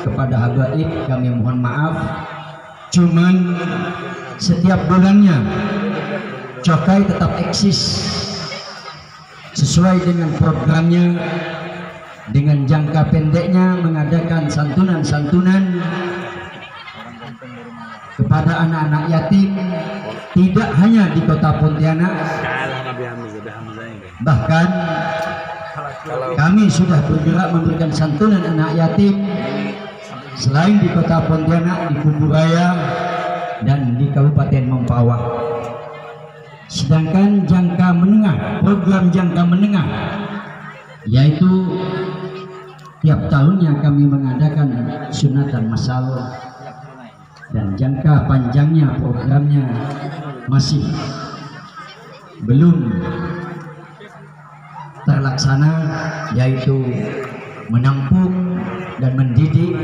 Kepada habaib kami mohon maaf, cuman setiap bulannya Cokai tetap eksis sesuai dengan programnya, dengan jangka pendeknya mengadakan santunan-santunan kepada anak-anak yatim, tidak hanya di kota Pontianak, bahkan kami sudah bergerak memberikan santunan anak yatim selain di kota Pontianak, di Kuburaya dan di Kabupaten Mempawah. Sedangkan jangka menengah, program jangka menengah, yaitu tiap tahunnya kami mengadakan sunatan massal, dan jangka panjangnya programnya masih belum terlaksana, yaitu menampung dan mendidik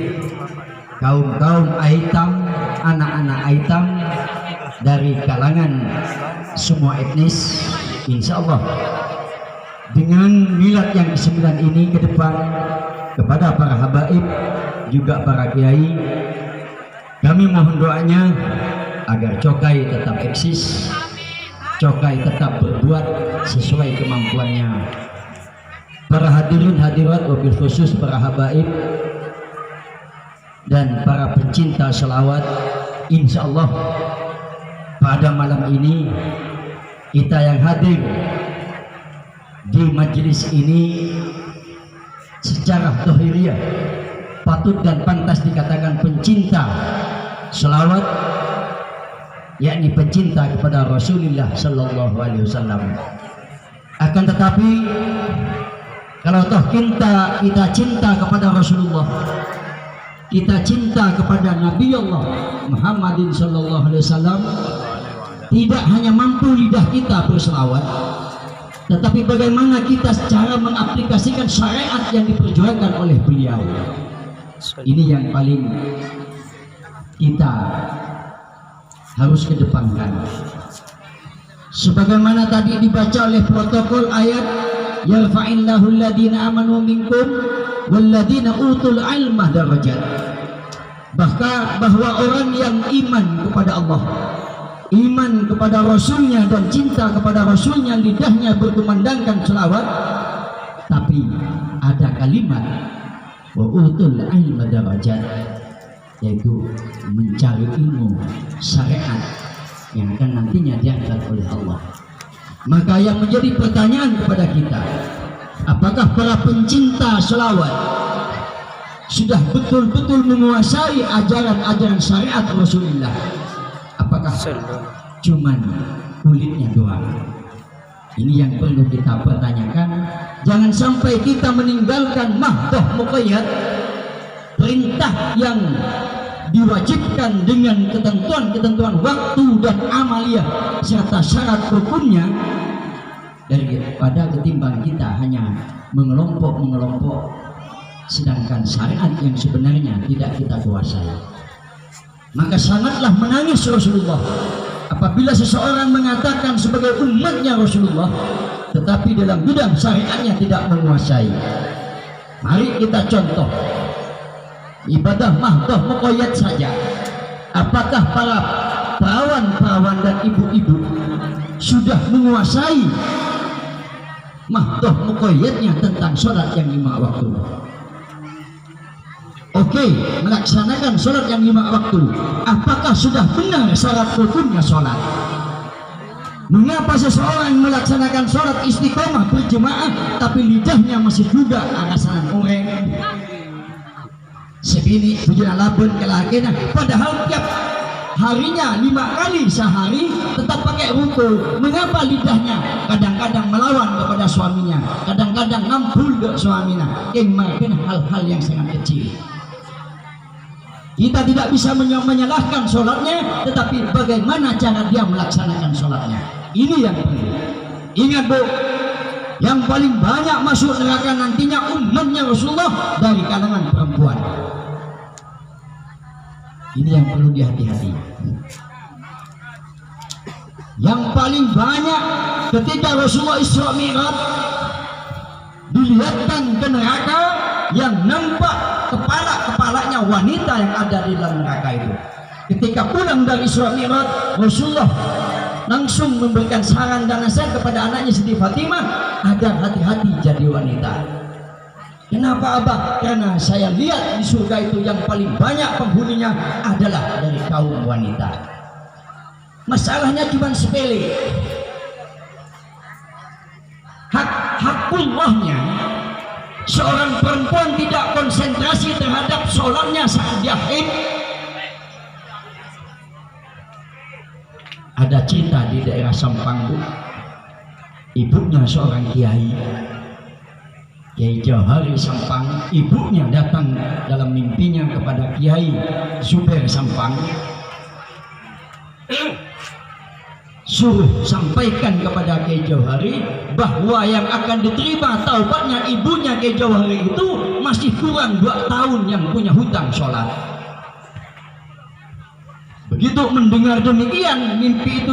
kaum-kaum aitam, anak-anak aitam dari kalangan semua etnis. Insya Allah dengan milad yang ke-9 ini ke depan, kepada para habaib juga para kiai, kami mohon doanya agar Cokai tetap eksis, Cokai tetap berbuat sesuai kemampuannya. Para hadirin hadirat, wabil khusus para habaib dan para pencinta selawat, insya Allah pada malam ini kita yang hadir di majelis ini secara dohiriyah patut dan pantas dikatakan pencinta selawat, yakni pencinta kepada Rasulullah Sallallahu Alaihi Wasallam. Akan tetapi kalau toh kita cinta kepada Rasulullah, kita cinta kepada Nabi Allah Muhammadin Sallallahu Alaihi Wasallam, tidak hanya mampu lidah kita berselawat, tetapi bagaimana kita secara mengaplikasikan syariat yang diperjuangkan oleh beliau. Ini yang paling kita harus kedepankan. Sebagaimana tadi dibaca oleh protokol ayat, yarfa'illahu alladhina amanu minkum walladhina utul ilma darajat. Bahwa orang yang iman kepada Allah, iman kepada Rasulnya dan cinta kepada Rasulnya, lidahnya berkumandangkan selawat, tapi ada kalimat wa utul ilma darajat, yaitu mencari ilmu syariat yang akan nantinya diangkat oleh Allah. Maka yang menjadi pertanyaan kepada kita, apakah para pencinta selawat sudah betul-betul menguasai ajaran-ajaran syariat Rasulullah? Apakah cuman kulitnya doang? Ini yang perlu kita pertanyakan. Jangan sampai kita meninggalkan mahdoh muqayyad, perintah yang diwajibkan dengan ketentuan-ketentuan waktu dan amaliyah serta syarat hukumnya, daripada ketimbang kita hanya mengelompok-mengelompok sedangkan syariat yang sebenarnya tidak kita kuasai. Maka sangatlah menangis Rasulullah apabila seseorang mengatakan sebagai umatnya Rasulullah tetapi dalam bidang syariatnya tidak menguasai. Mari kita contoh ibadah mahdoh muqayyad saja. Apakah para perawan-perawan dan ibu-ibu sudah menguasai mahdoh muqayyadnya tentang sholat yang 5 waktu? Oke, melaksanakan sholat yang 5 waktu. Apakah sudah benar syarat hukumnya sholat? Mengapa seseorang melaksanakan sholat istiqomah berjemaah tapi lidahnya masih juga alasan oreng, segini bujana labun kelakina, padahal tiap harinya 5 kali sehari tetap pakai ruku? Mengapa lidahnya kadang-kadang melawan kepada suaminya, kadang-kadang ngampul ke suaminya? Kemarin hal-hal yang sangat kecil. Kita tidak bisa menyalahkan sholatnya, tetapi bagaimana cara dia melaksanakan sholatnya. Ini yang perlu. Ingat Bu, yang paling banyak masuk neraka nantinya umatnya Rasulullah dari kalangan perempuan. Ini yang perlu dihati-hati. Yang paling banyak ketika Rasulullah Isra Mi'raj dilihatkan ke neraka, yang nampak kepala wanita yang ada di dalam neraka itu. Ketika pulang dari Isra Mi'raj, Rasulullah langsung memberikan saran dan nasihat kepada anaknya Siti Fatimah agar hati-hati jadi wanita. Kenapa Abah? Karena saya lihat di surga itu yang paling banyak penghuninya adalah dari kaum wanita. Masalahnya cuma sepele. Hakullahnya seorang perempuan tidak konsentrasi terhadap sholatnya saat dia haid. Ada cerita di daerah Sampang, Bu. Ibunya seorang kiai Johari Sampang. Ibunya datang dalam mimpinya kepada Kiai Zubair Sampang, suruh sampaikan kepada Kiai Johari bahwa yang akan diterima taubatnya ibunya Kiai Johari itu masih kurang 2 tahun yang punya hutang sholat. Begitu mendengar demikian, mimpi itu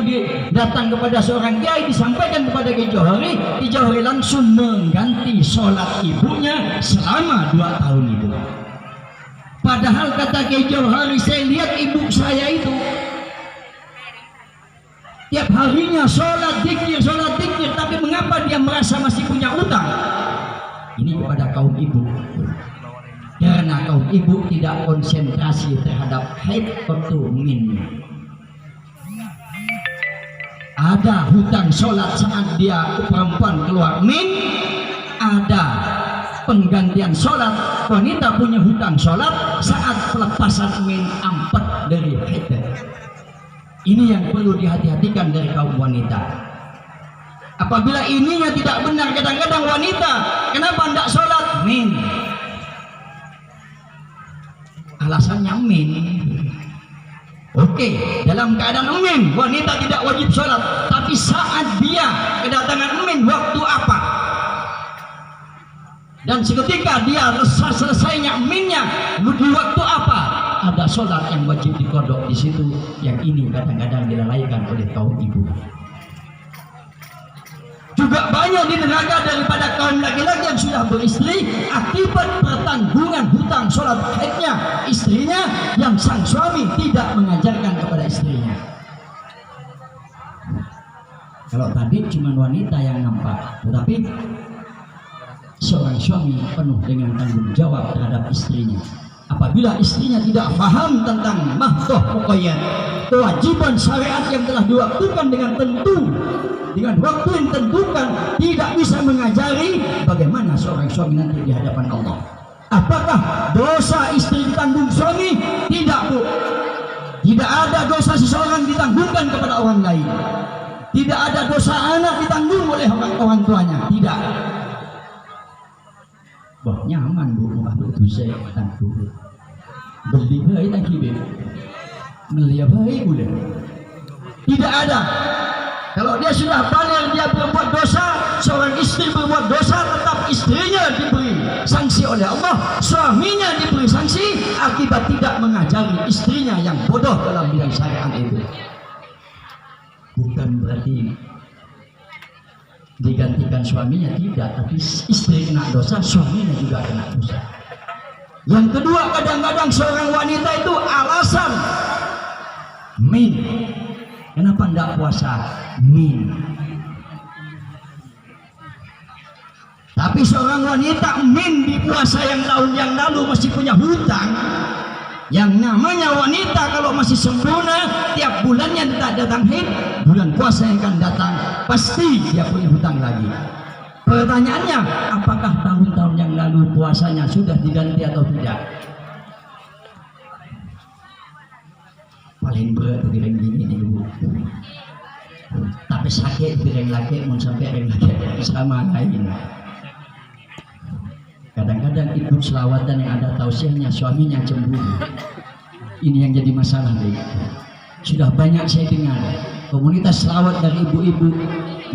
datang kepada seorang kiai, disampaikan kepada Kiai Johari langsung mengganti sholat ibunya selama 2 tahun itu. Padahal kata Kiai Johari, saya lihat ibu saya itu tiap harinya sholat dzikir, tapi mengapa dia merasa masih punya utang? Ini kepada kaum ibu. Karena kaum ibu tidak konsentrasi terhadap haid waktu min. Ada hutang sholat saat dia perempuan keluar min, ada penggantian sholat, wanita punya hutang sholat saat pelepasan min 4 dari haid. Ini yang perlu dihati-hatikan dari kaum wanita. Apabila ininya tidak benar, kadang-kadang wanita, kenapa tidak sholat min? Alasannya min. Oke, dalam keadaan min wanita tidak wajib sholat, tapi saat dia kedatangan min, waktu apa? Dan seketika dia selesainya minnya, di waktu apa? Ada sholat yang wajib dikodok di situ. Yang ini kadang-kadang dilalaikan oleh kaum ibu. Juga banyak di neraka daripada kaum laki-laki yang sudah beristri akibat pertanggungan hutang sholat haidnya istrinya, yang sang suami tidak mengajarkan kepada istrinya. Kalau tadi cuma wanita yang nampak, tetapi seorang suami penuh dengan tanggung jawab terhadap istrinya. Apabila istrinya tidak paham tentang mahdoh muqayyad, kewajiban syariat yang telah diwaktukan dengan tentu, dengan waktu yang tentukan, tidak bisa mengajari bagaimana seorang suami nanti di hadapan Allah. Apakah dosa istri ditanggung suami? Tidak, Bu. Tidak ada dosa seseorang ditanggungkan kepada orang lain. Tidak ada dosa anak ditanggung oleh orang tuanya. Tidak. Wah, nyaman, Bu, waktu saya tanggung. Beli baik lagi, Bu. Beli baik boleh. Tidak ada. Kalau dia sudah balik, dia berbuat dosa, seorang istri berbuat dosa, tetap istrinya diberi sanksi oleh Allah, suaminya diberi sanksi akibat tidak mengajari istrinya yang bodoh dalam bidang syariat itu. Bukan berarti digantikan suaminya, tidak, tapi istri kena dosa, suaminya juga kena dosa. Yang kedua, kadang-kadang seorang wanita itu alasan min. Kenapa tidak puasa? Min. Tapi seorang wanita min di puasa yang tahun yang lalu masih punya hutang. Yang namanya wanita kalau masih sempurna, tiap bulannya tidak datang haid, bulan puasa yang akan datang pasti dia punya hutang lagi. Pertanyaannya, apakah tahun-tahun yang lalu puasanya sudah diganti atau tidak? Paling berat piring gini nih, Bu. Tapi sakit piring laki mau sampai piring laki sama lain. Kadang-kadang ikut selawatan yang ada tausiahnya, suaminya cemburu. Ini yang jadi masalah, nih. Sudah banyak saya dengar komunitas selawat dari ibu-ibu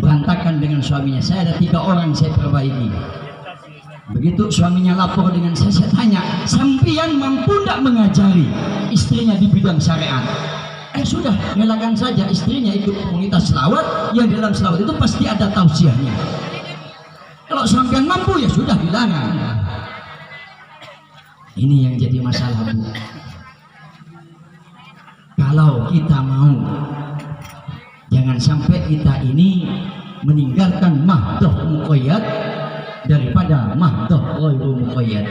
berantakan dengan suaminya. Saya ada 3 orang saya perbaiki. Begitu suaminya lapor dengan saya tanya, sampian mampu tidak mengajari istrinya di bidang syariat? Sudah, relakan saja istrinya ikut komunitas selawat, yang dalam selawat itu pasti ada tausiahnya. Kalau sampian mampu, ya sudah dilarang. Ini yang jadi masalah, Bu. Kalau kita mau, jangan sampai kita ini meninggalkan mahdoh muqayyad daripada mahdoh ghairu muqayyad.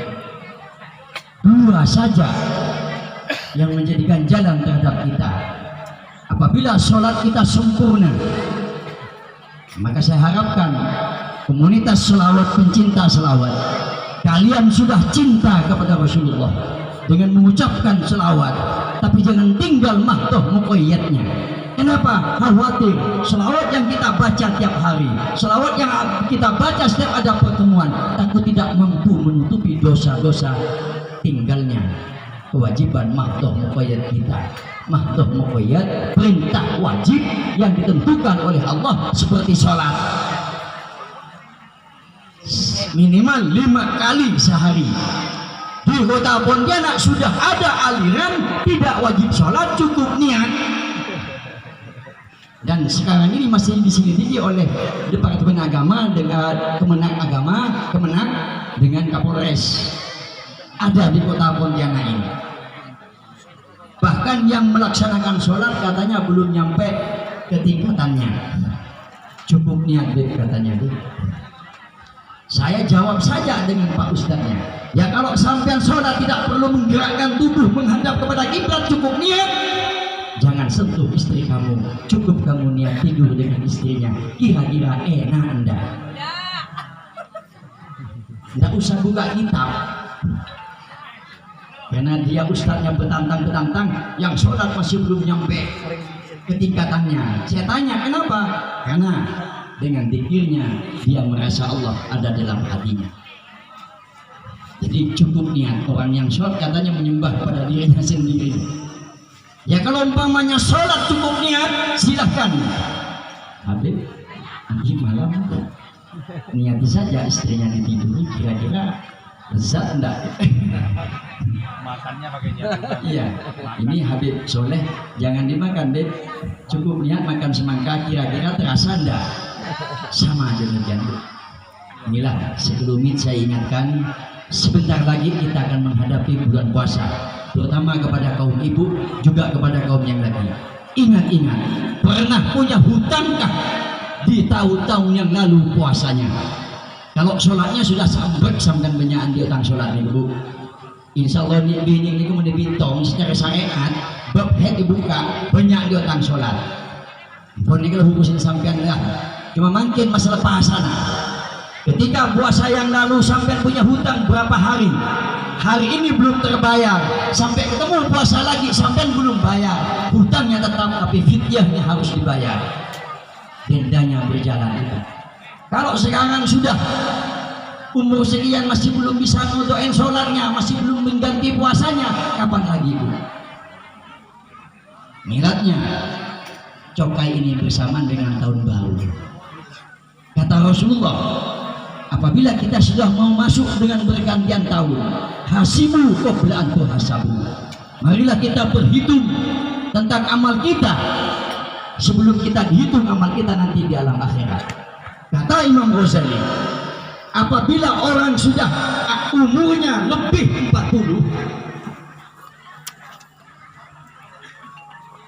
Dua saja yang menjadi ganjalan terhadap kita. Apabila sholat kita sempurna, maka saya harapkan komunitas selawat, pencinta selawat, kalian sudah cinta kepada Rasulullah dengan mengucapkan selawat, tapi jangan tinggal mahdoh muqayyadnya. Kenapa? Khawatir selawat yang kita baca tiap hari, selawat yang kita baca setiap ada pertemuan, takut tidak mampu menutupi dosa-dosa tinggalnya kewajiban mahdoh muqayyad kita. Mahdoh muqayyad perintah wajib yang ditentukan oleh Allah seperti sholat minimal 5 kali sehari. Di kota Pontianak sudah ada aliran tidak wajib sholat, cukup niat. Dan sekarang ini masih diselidiki oleh Departemen Agama dengan Kemenak dengan Kapolres. Ada di kota Pontianak ini. Bahkan yang melaksanakan sholat katanya belum nyampe ke tingkatannya. Cukup niat deh katanya deh. Saya jawab saja dengan Pak Ustadznya. Ya kalau sampean sholat tidak perlu menggerakkan tubuh menghadap kepada kiblat, cukup niat. Jangan sentuh istri kamu, cukup kamu niat tidur dengan istrinya. Kira-kira enak Anda? Tidak usah buka kitab. Karena dia ustadznya betantang-betantang, yang sholat masih belum nyampe ke tingkatannya. Saya tanya kenapa? Karena dengan zikirnya dia merasa Allah ada dalam hatinya. Jadi cukup niat. Orang yang sholat katanya menyembah pada dirinya sendiri. Ya kalau umpamanya sholat cukup niat, silahkan. Habib, nanti malam niati saja istrinya ditiduri, kira-kira lezat enggak? Makannya pakai niat juga. Iya, ini Habib Soleh jangan dimakan deh. Cukup niat makan semangka, kira-kira terasa enggak? Sama demikian. Inilah sekelumit saya ingatkan, sebentar lagi kita akan menghadapi bulan puasa, terutama kepada kaum ibu, juga kepada kaum yang laki. Ingat-ingat, pernah punya hutangkah di tahun-tahun yang lalu puasanya? Kalau sholatnya sudah sampai banyak di utang sholat nih Bu. Insya Allah ini kemudian ditong secara syariat, bab head dibuka banyak di utang sholat. Pun ini kalau hukusin sampean lah, cuma makin masalah pasana. Ketika puasa yang lalu sampean punya hutang berapa hari? Hari ini belum terbayar, sampai ketemu puasa lagi sampean belum bayar. Hutangnya tetap, tapi fidyahnya harus dibayar. Dendanya berjalan itu. Kalau sekarang sudah umur sekian masih belum bisa ngudoin sholatnya, masih belum mengganti puasanya, kapan lagi Bu? Miladnya cokai ini bersamaan dengan tahun baru. Kata Rasulullah, apabila kita sudah mau masuk dengan bergantian tahun, hasibu qabla an tuhasabu. Marilah kita berhitung tentang amal kita sebelum kita dihitung amal kita nanti di alam akhirat. Kata Imam Ghazali, apabila orang sudah umurnya lebih 40,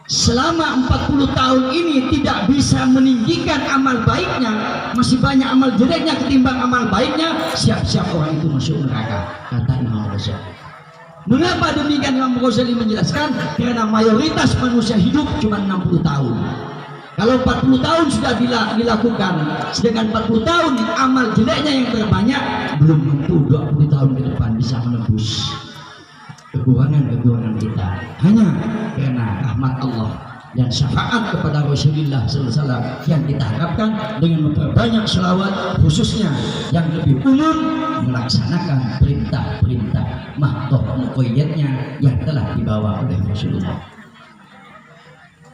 selama 40 tahun ini tidak bisa meninggikan amal baiknya, masih banyak amal jeleknya ketimbang amal baiknya, siap-siap orang itu masuk neraka. Kata Imam Ghazali. Mengapa demikian? Imam Ghazali menjelaskan, karena mayoritas manusia hidup cuma 60 tahun. Kalau 40 tahun sudah dilakukan, sedangkan 40 tahun amal jeleknya yang terbanyak, belum tentu 20 tahun ke depan bisa menembus kekurangan kita. Hanya karena rahmat Allah dan syafaat kepada Rasulullah SAW yang kita harapkan dengan memperbanyak selawat, khususnya yang lebih umum melaksanakan perintah-perintah mahdoh muqayyadnya yang telah dibawa oleh Rasulullah.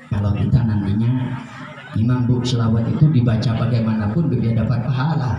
Kalau kita nantinya Imam Bu selawat itu dibaca bagaimanapun dia dapat pahala.